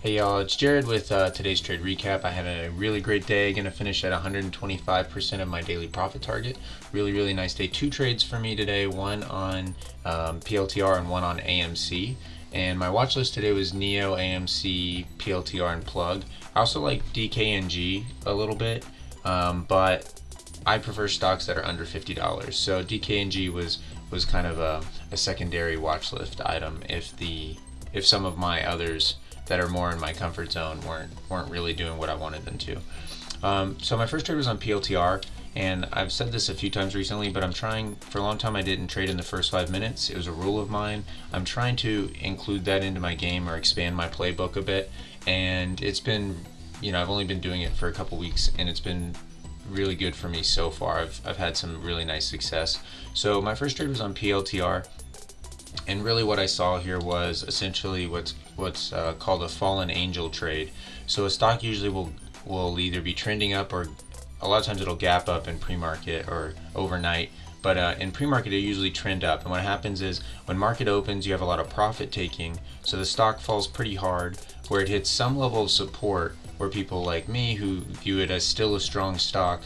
Hey y'all, it's Jared with today's trade recap. I had a really great day, gonna finish at 125% of my daily profit target. Really nice day. Two trades for me today, one on PLTR and one on AMC. And my watch list today was Neo, AMC, PLTR, and Plug. I also like DKNG a little bit, but I prefer stocks that are under $50. So DKNG was kind of a secondary watch list item if some of my others that are more in my comfort zone weren't really doing what I wanted them to. So my first trade was on PLTR, and I've said this a few times recently, but for a long time I didn't trade in the first 5 minutes. It was a rule of mine. I'm trying to include that into my game or expand my playbook a bit, and it's been, I've only been doing it for a couple weeks, and it's been really good for me so far. I've had some really nice success. So my first trade was on PLTR. And really what I saw here was essentially what's called a fallen angel trade. So a stock usually will either be trending up, or a lot of times it'll gap up in pre-market or overnight. But in pre-market, it usually trend up. And what happens is when market opens, you have a lot of profit taking. So the stock falls pretty hard, where it hits some level of support, where people like me who view it as still a strong stock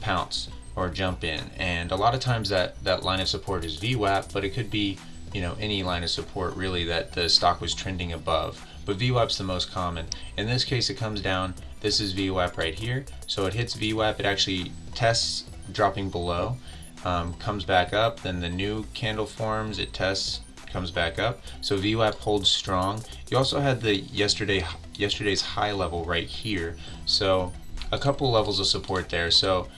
pounce or jump in. And a lot of times that line of support is VWAP, but it could be any line of support really that the stock was trending above, but VWAP's the most common. In this case, it comes down. This is VWAP right here, so it hits VWAP. It actually tests dropping below, comes back up, then the new candle forms, it tests, comes back up, so VWAP holds strong. You also had the yesterday's high level right here, so a couple levels of support there. So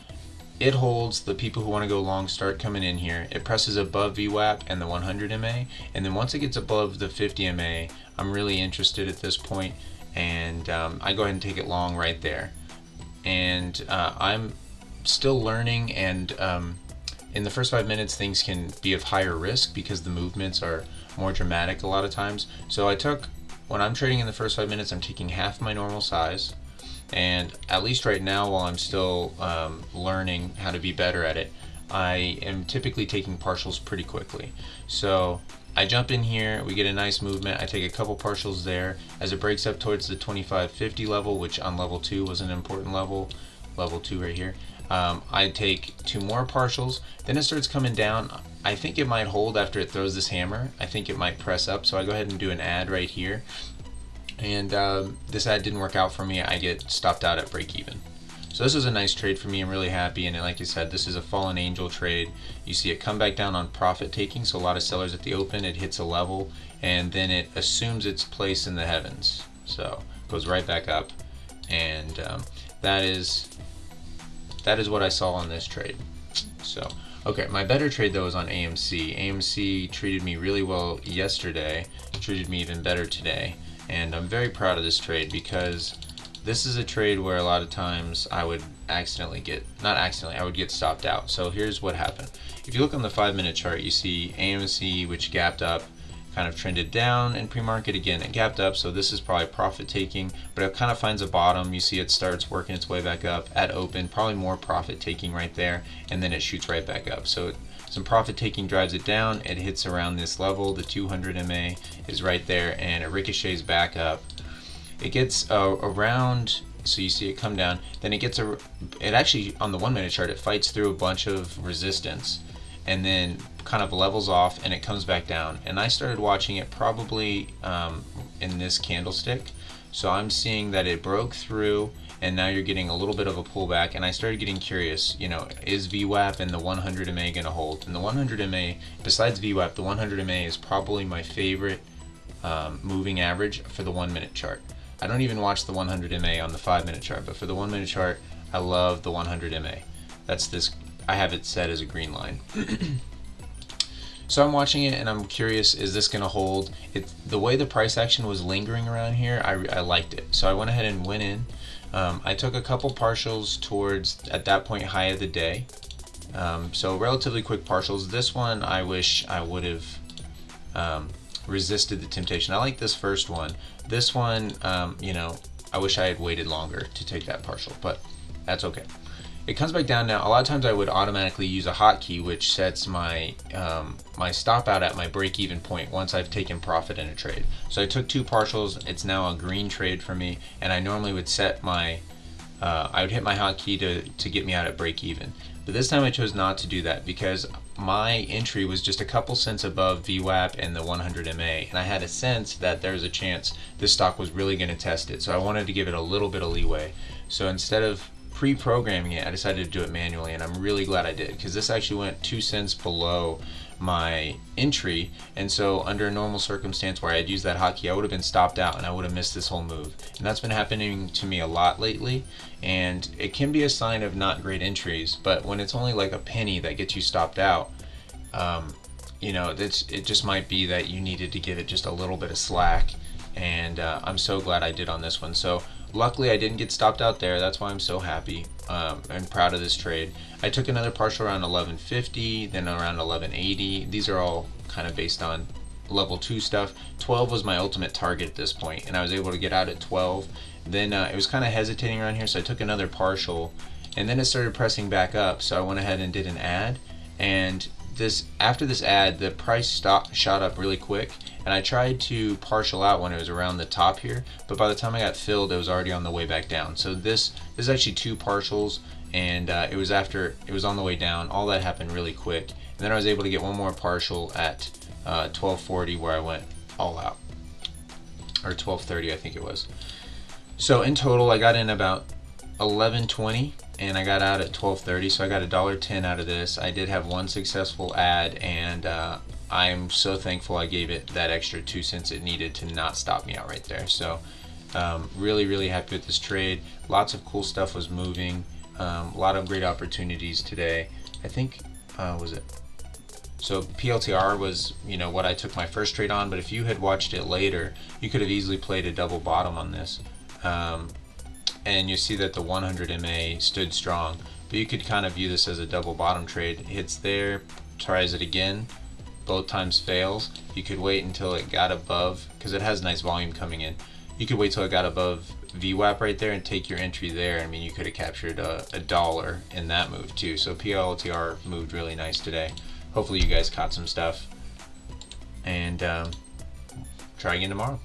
it holds. The people who want to go long start coming in here. It presses above VWAP and the 100 MA, and then once it gets above the 50 MA, I'm really interested at this point, and I go ahead and take it long right there. And I'm still learning, and in the first 5 minutes things can be of higher risk because the movements are more dramatic a lot of times. So when I'm trading in the first 5 minutes, I'm taking half my normal size. And at least right now, while I'm still learning how to be better at it, I am typically taking partials pretty quickly. So I jump in here, we get a nice movement, I take a couple partials there. As it breaks up towards the 25.50 level, which on level 2 was an important level 2 right here, I take 2 more partials. Then it starts coming down. I think it might hold after it throws this hammer. I think it might press up, so I go ahead and do an add right here. And this ad didn't work out for me. I get stopped out at break even. So this was a nice trade for me. I'm really happy, and like I said, this is a fallen angel trade. You see it come back down on profit taking, so a lot of sellers at the open, it hits a level, and then it assumes its place in the heavens. So it goes right back up, and that is what I saw on this trade. So okay, my better trade though was on AMC. AMC treated me really well yesterday, treated me even better today. And I'm very proud of this trade because this is a trade where a lot of times I would I would get stopped out. So here's what happened. If you look on the 5-minute chart, you see AMC, which gapped up, kind of trended down in pre-market. Again, it gapped up, so this is probably profit taking, but it kind of finds a bottom. You see it starts working its way back up at open, probably more profit taking right there, and then it shoots right back up. So some profit taking drives it down. It hits around this level. The 200 MA is right there, and it ricochets back up. It gets around, so you see it come down. Then it actually on the 1-minute chart, it fights through a bunch of resistance, and then kind of levels off, and it comes back down. And I started watching it probably in this candlestick. So I'm seeing that it broke through, and now you're getting a little bit of a pullback, and I started getting curious, is VWAP and the 100 MA going to hold? And the 100 MA, besides VWAP, the 100 MA is probably my favorite moving average for the 1-minute chart. I don't even watch the 100 MA on the 5-minute chart, but for the 1-minute chart, I love the 100 MA. I have it set as a green line. So I'm watching it and I'm curious, is this going to hold? The way the price action was lingering around here, I liked it. So I went ahead and went in. I took a couple partials towards, at that point, high of the day. So relatively quick partials. This one, I wish I would have resisted the temptation. I like this first one. This one, I wish I had waited longer to take that partial, but that's okay. it comes back down now. A lot of times I would automatically use a hotkey which sets my my stop out at my break even point once I've taken profit in a trade. So I took 2 partials. It's now a green trade for me, and I normally would set my I would hit my hotkey to get me out at break even. But this time I chose not to do that because my entry was just a couple cents above VWAP and the 100 MA, and I had a sense that there was a chance this stock was really going to test it. So I wanted to give it a little bit of leeway. So instead of pre-programming it, I decided to do it manually, and I'm really glad I did because this actually went 2 cents below my entry, and so under a normal circumstance where I'd used that hotkey, I would have been stopped out and I would have missed this whole move. And that's been happening to me a lot lately, and it can be a sign of not great entries, but when it's only like a penny that gets you stopped out, you know, it just might be that you needed to give it just a little bit of slack, and I'm so glad I did on this one. So luckily I didn't get stopped out there. That's why I'm so happy and proud of this trade. I took another partial around 1150, then around 1180. These are all kind of based on level 2 stuff. 12 was my ultimate target at this point, and I was able to get out at 12. Then it was kind of hesitating around here, so I took another partial, and then it started pressing back up, so I went ahead and did an add. And after this add, the price shot up really quick, and I tried to partial out when it was around the top here, but by the time I got filled, it was already on the way back down. So this is actually 2 partials, and it was on the way down. All that happened really quick, and then I was able to get one more partial at 1240 where I went all out, or 1230 I think it was. So in total I got in about 1120 and I got out at 1230, so I got $1.10 out of this. I did have one successful ad, and I'm so thankful I gave it that extra 2 cents it needed to not stop me out right there. So really happy with this trade. Lots of cool stuff was moving, a lot of great opportunities today. I think was it so PLTR was, you know, what I took my first trade on, but if you had watched it later, you could have easily played a double bottom on this. And you see that the 100 MA stood strong, but you could kind of view this as a double bottom trade. Hits there, tries it again, both times fails. You could wait until it got above, because it has nice volume coming in. You could wait till it got above VWAP right there and take your entry there. I mean, you could have captured a dollar in that move too. So PLTR moved really nice today. Hopefully you guys caught some stuff, and try again tomorrow.